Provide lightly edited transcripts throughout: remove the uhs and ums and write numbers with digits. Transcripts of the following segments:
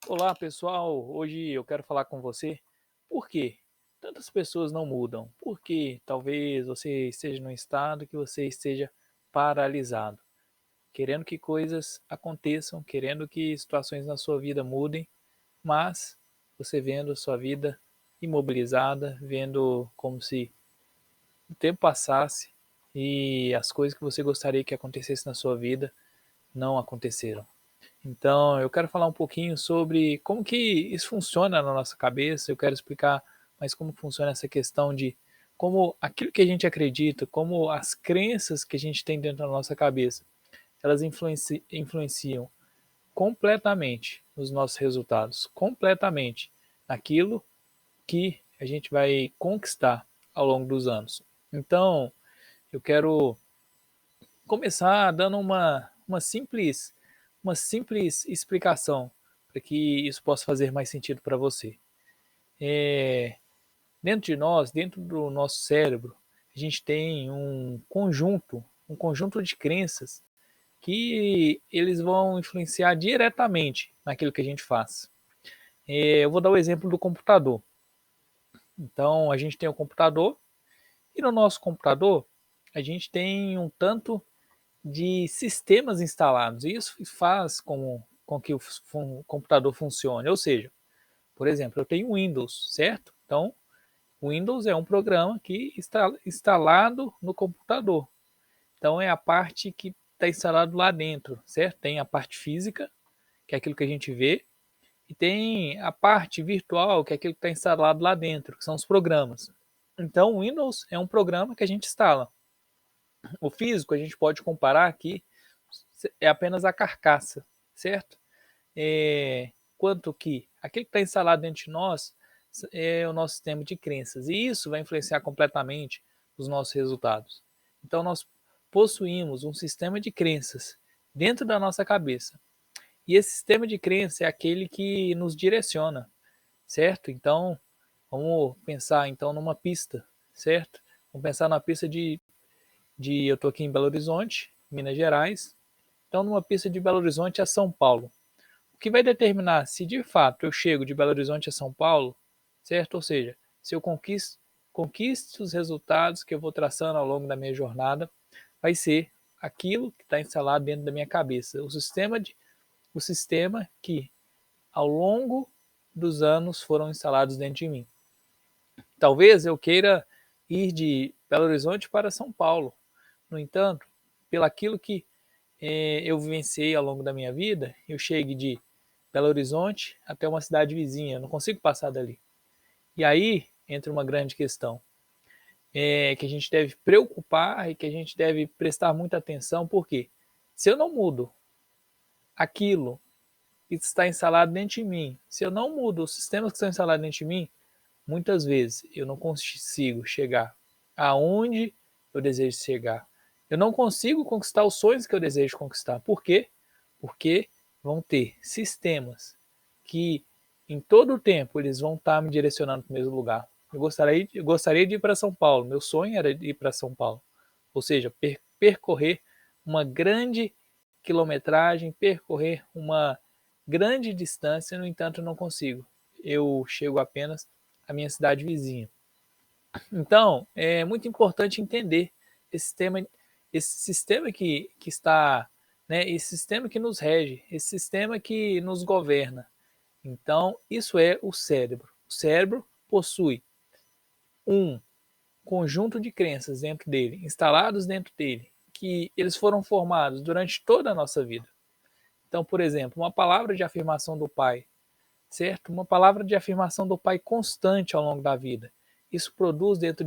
Olá, pessoal. Hoje eu quero falar com você por que tantas pessoas não mudam. Por que talvez você esteja num estado que você esteja paralisado, querendo que coisas aconteçam, querendo que situações na sua vida mudem, mas você vendo a sua vida imobilizada, vendo como se o tempo passasse e as coisas que você gostaria que acontecesse na sua vida não aconteceram. Então, eu quero falar um pouquinho sobre como que isso funciona na nossa cabeça. Eu quero explicar mais como funciona essa questão de como aquilo que a gente acredita, como as crenças que a gente tem dentro da nossa cabeça, elas influenciam completamente nos nossos resultados, completamente naquilo que a gente vai conquistar ao longo dos anos. Então, eu quero começar dando uma simples explicação para que isso possa fazer mais sentido para você. É, dentro de nós, dentro do nosso cérebro, a gente tem um conjunto de crenças que eles vão influenciar diretamente naquilo que a gente faz. Eu vou dar o exemplo do computador. Então, a gente tem o computador e no nosso computador a gente tem um tanto de sistemas instalados. E isso faz com que o computador funcione. Ou seja, por exemplo, eu tenho Windows, certo? Então, o Windows é um programa que está instalado no computador. Então, é a parte que está instalado lá dentro, certo? Tem a parte física, que é aquilo que a gente vê, e tem a parte virtual, que é aquilo que está instalado lá dentro, que são os programas. Então, o Windows é um programa que a gente instala. O físico a gente pode comparar aqui é apenas a carcaça, certo? Quanto que aquilo que está instalado dentro de nós é o nosso sistema de crenças e isso vai influenciar completamente os nossos resultados. Então nós possuímos um sistema de crenças dentro da nossa cabeça e esse sistema de crença é aquele que nos direciona, certo? Então vamos pensar então numa pista, certo? Vamos pensar na pista de eu estou aqui em Belo Horizonte, Minas Gerais. Então, numa pista de Belo Horizonte a São Paulo. O que vai determinar se de fato eu chego de Belo Horizonte a São Paulo, certo? Ou seja, se eu conquisto os resultados que eu vou traçando ao longo da minha jornada, vai ser aquilo que está instalado dentro da minha cabeça. O sistema que ao longo dos anos foram instalados dentro de mim. Talvez eu queira ir de Belo Horizonte para São Paulo. No entanto, pelaquilo que eu vivenciei ao longo da minha vida, eu chegue de Belo Horizonte até uma cidade vizinha, eu não consigo passar dali. E aí entra uma grande questão, que a gente deve preocupar e que a gente deve prestar muita atenção, porque se eu não mudo aquilo que está instalado dentro de mim, se eu não mudo os sistemas que estão instalados dentro de mim, muitas vezes eu não consigo chegar aonde eu desejo chegar. Eu não consigo conquistar os sonhos que eu desejo conquistar. Por quê? Porque vão ter sistemas que em todo o tempo eles vão estar me direcionando para o mesmo lugar. Eu gostaria de ir para São Paulo. Meu sonho era ir para São Paulo. Ou seja, percorrer uma grande quilometragem, percorrer uma grande distância, no entanto, eu não consigo. Eu chego apenas à minha cidade vizinha. Então, é muito importante entender esse sistema que está, né, esse sistema que nos rege, esse sistema que nos governa. Então, isso é o cérebro. O cérebro possui um conjunto de crenças dentro dele, instalados dentro dele, que eles foram formados durante toda a nossa vida. Então, por exemplo, uma palavra de afirmação do pai, certo? Uma palavra de afirmação do pai constante ao longo da vida. Isso produz dentro,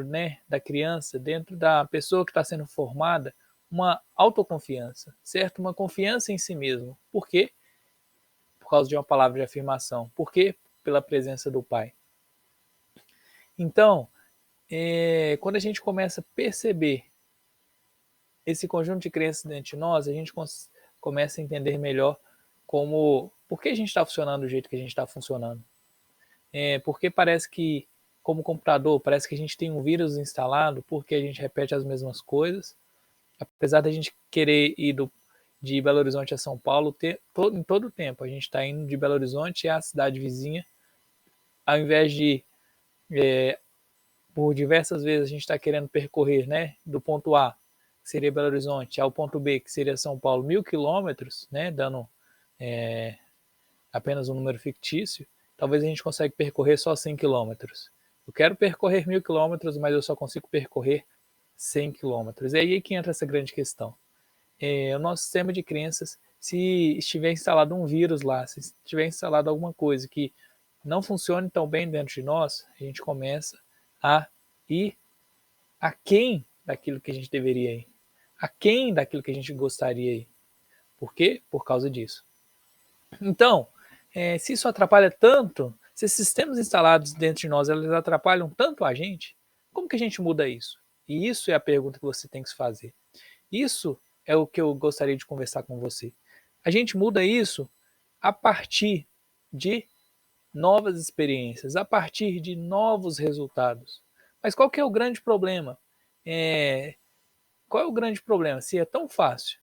né, da criança, dentro da pessoa que está sendo formada, uma autoconfiança, certo? Uma confiança em si mesmo. Por quê? Por causa de uma palavra de afirmação. Por quê? Pela presença do pai. Então, quando a gente começa a perceber esse conjunto de crenças dentro de nós, a gente começa a entender melhor por que a gente está funcionando do jeito que a gente está funcionando. Porque parece que, como computador, parece que a gente tem um vírus instalado porque a gente repete as mesmas coisas, apesar da gente querer de Belo Horizonte a São Paulo em todo o tempo. A gente está indo de Belo Horizonte à cidade vizinha, ao invés de, por diversas vezes, a gente está querendo percorrer, né, do ponto A, que seria Belo Horizonte, ao ponto B, que seria São Paulo, 1.000 quilômetros, né, dando apenas um número fictício. Talvez a gente consiga percorrer só 100 quilômetros. Eu quero percorrer 1.000 quilômetros, mas eu só consigo percorrer 100 quilômetros. É aí que entra essa grande questão. O nosso sistema de crenças, se estiver instalado um vírus lá, se estiver instalado alguma coisa que não funcione tão bem dentro de nós, a gente começa a ir aquém daquilo que a gente deveria ir, aquém daquilo que a gente gostaria ir. Por quê? Por causa disso. Então, se isso atrapalha tanto, se esses sistemas instalados dentro de nós eles atrapalham tanto a gente, como que a gente muda isso? E isso é a pergunta que você tem que se fazer. Isso é o que eu gostaria de conversar com você. A gente muda isso a partir de novas experiências, a partir de novos resultados. Mas qual que é o grande problema? Qual é o grande problema? Se é tão fácil,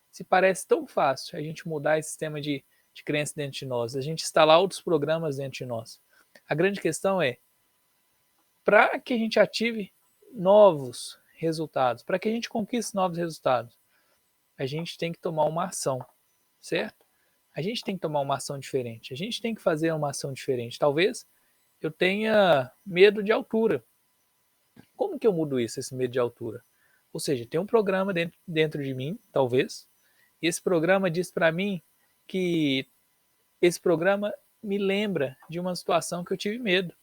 se parece tão fácil a gente mudar esse sistema de crença dentro de nós, a gente instalar outros programas dentro de nós. A grande questão é, para que a gente ative novos resultados, para que a gente conquiste novos resultados, a gente tem que tomar uma ação, certo? A gente tem que tomar uma ação diferente, a gente tem que fazer uma ação diferente. Talvez eu tenha medo de altura. Como que eu mudo isso, esse medo de altura? Ou seja, tem um programa dentro de mim, talvez, e esse programa diz para mim que esse programa me lembra de uma situação que eu tive medo.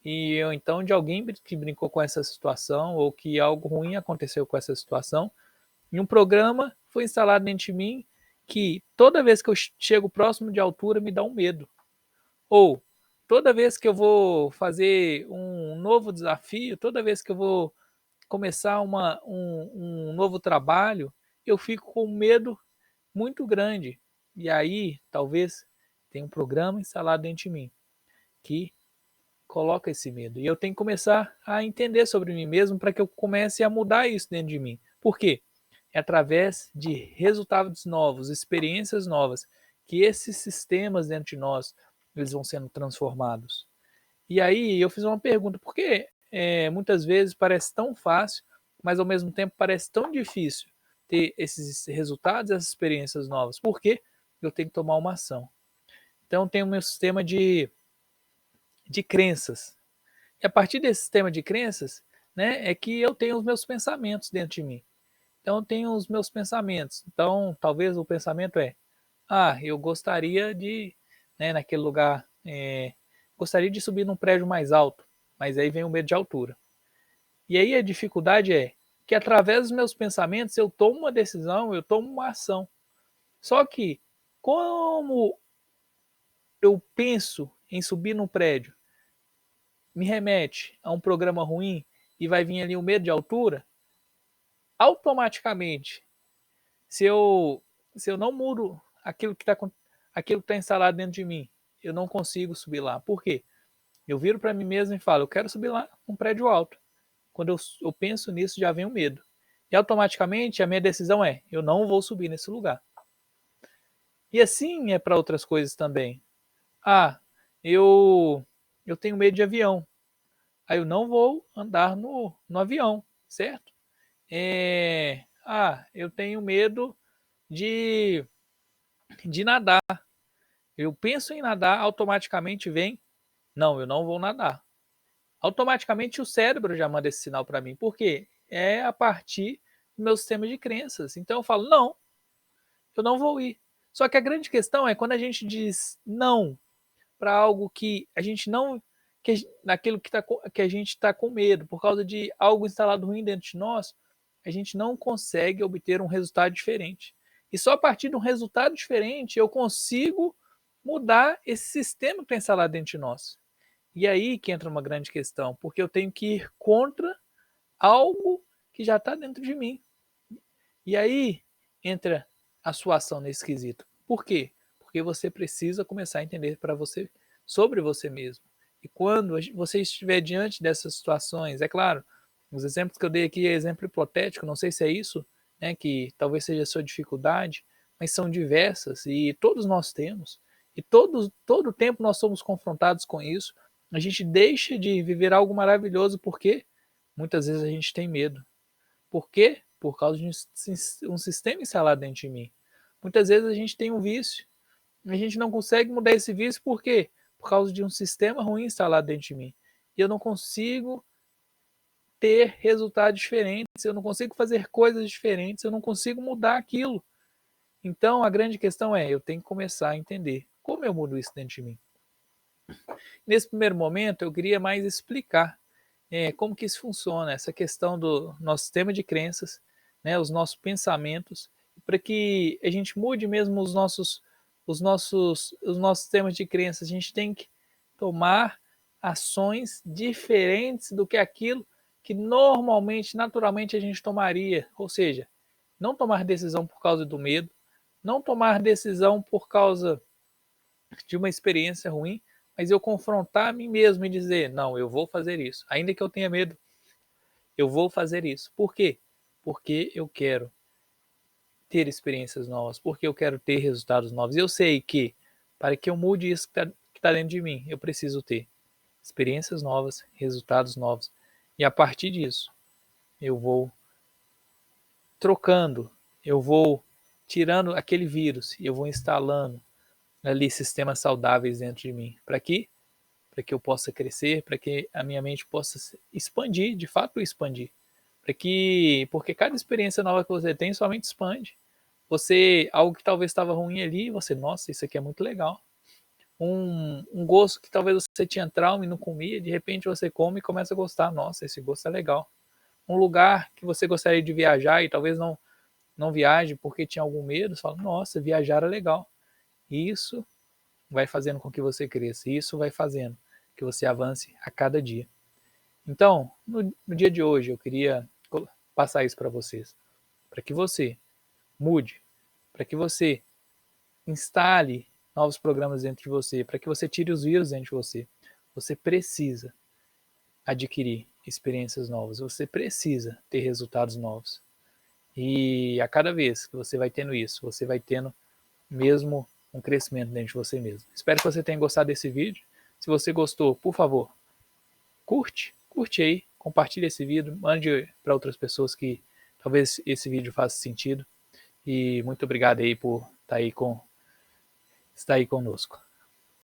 E eu, então, de alguém que brincou com essa situação ou que algo ruim aconteceu com essa situação. E um programa foi instalado dentro de mim que toda vez que eu chego próximo de altura me dá um medo. Ou toda vez que eu vou fazer um novo desafio, toda vez que eu vou começar um novo trabalho, eu fico com medo muito grande. E aí, talvez, tenha um programa instalado dentro de mim que coloca esse medo. E eu tenho que começar a entender sobre mim mesmo para que eu comece a mudar isso dentro de mim. Por quê? É através de resultados novos, experiências novas, que esses sistemas dentro de nós eles vão sendo transformados. E aí eu fiz uma pergunta, por que muitas vezes parece tão fácil, mas ao mesmo tempo parece tão difícil ter esses resultados, essas experiências novas? Por quê? Eu tenho que tomar uma ação. Então tem o meu sistema de crenças. E a partir desse sistema de crenças, né, é que eu tenho os meus pensamentos dentro de mim. Então eu tenho os meus pensamentos. Então talvez o pensamento eu gostaria de, né, naquele lugar, gostaria de subir num prédio mais alto, mas aí vem o medo de altura. E aí a dificuldade é que através dos meus pensamentos eu tomo uma decisão, eu tomo uma ação. Só que como eu penso em subir num prédio me remete a um programa ruim e vai vir ali o medo de altura, automaticamente, se eu, se eu não mudo aquilo que tá instalado dentro de mim, eu não consigo subir lá. Por quê? Eu viro para mim mesmo e falo, eu quero subir lá um prédio alto. Quando eu penso nisso, já vem o medo. E automaticamente a minha decisão é, eu não vou subir nesse lugar. E assim é para outras coisas também. Ah, eu tenho medo de avião. Aí eu não vou andar no avião, certo? Eu tenho medo de, de nadar. Eu penso em nadar, automaticamente vem, não, eu não vou nadar. Automaticamente o cérebro já manda esse sinal para mim. Por quê? É a partir do meu sistema de crenças. Então eu falo, não, eu não vou ir. Só que a grande questão é quando a gente diz não para algo que a gente não, naquilo que a gente está com medo, por causa de algo instalado ruim dentro de nós, a gente não consegue obter um resultado diferente. E só a partir de um resultado diferente eu consigo mudar esse sistema que está instalado dentro de nós. E aí que entra uma grande questão, porque eu tenho que ir contra algo que já está dentro de mim. E aí entra a sua ação nesse quesito. Por quê? Porque você precisa começar a entender para você sobre você mesmo. E quando você estiver diante dessas situações, é claro, os exemplos que eu dei aqui é exemplo hipotético, não sei se é isso, né, que talvez seja a sua dificuldade, mas são diversas e todos nós temos. E todo tempo nós somos confrontados com isso. A gente deixa de viver algo maravilhoso porque muitas vezes a gente tem medo. Por quê? Por causa de um sistema instalado dentro de mim. Muitas vezes a gente tem um vício. A gente não consegue mudar esse vício por quê? Por causa de um sistema ruim instalado dentro de mim. E eu não consigo ter resultados diferentes, eu não consigo fazer coisas diferentes, eu não consigo mudar aquilo. Então a grande questão é, eu tenho que começar a entender como eu mudo isso dentro de mim. Nesse primeiro momento, eu queria mais explicar como que isso funciona, essa questão do nosso sistema de crenças, né, os nossos pensamentos, para que a gente mude mesmo os nossos sistemas de crenças. A gente tem que tomar ações diferentes do que aquilo que normalmente, naturalmente a gente tomaria. Ou seja, não tomar decisão por causa do medo, não tomar decisão por causa de uma experiência ruim, mas eu confrontar a mim mesmo e dizer, não, eu vou fazer isso. Ainda que eu tenha medo, eu vou fazer isso. Por quê? Porque eu quero ter experiências novas, porque eu quero ter resultados novos. Eu sei que, para que eu mude isso que tá dentro de mim, eu preciso ter experiências novas, resultados novos. E a partir disso, eu vou trocando, eu vou tirando aquele vírus e eu vou instalando ali sistemas saudáveis dentro de mim. Para quê? Para que eu possa crescer, para que a minha mente possa expandir, de fato expandir. Porque cada experiência nova que você tem somente expande. Você, algo que talvez estava ruim ali, você, nossa, isso aqui é muito legal. Um gosto que talvez você tinha trauma e não comia, de repente você come e começa a gostar, nossa, esse gosto é legal. Um lugar que você gostaria de viajar e talvez não viaje porque tinha algum medo, você fala, nossa, viajar é legal. Isso vai fazendo com que você cresça, isso vai fazendo que você avance a cada dia. Então, no dia de hoje, eu queria passar isso para vocês, para que você mude, para que você instale novos programas dentro de você, para que você tire os vírus dentro de você. Você precisa adquirir experiências novas, você precisa ter resultados novos. E a cada vez que você vai tendo isso, você vai tendo mesmo um crescimento dentro de você mesmo. Espero que você tenha gostado desse vídeo. Se você gostou, por favor, curte aí, compartilhe esse vídeo, mande para outras pessoas que talvez esse vídeo faça sentido. E muito obrigado aí por estar aí conosco.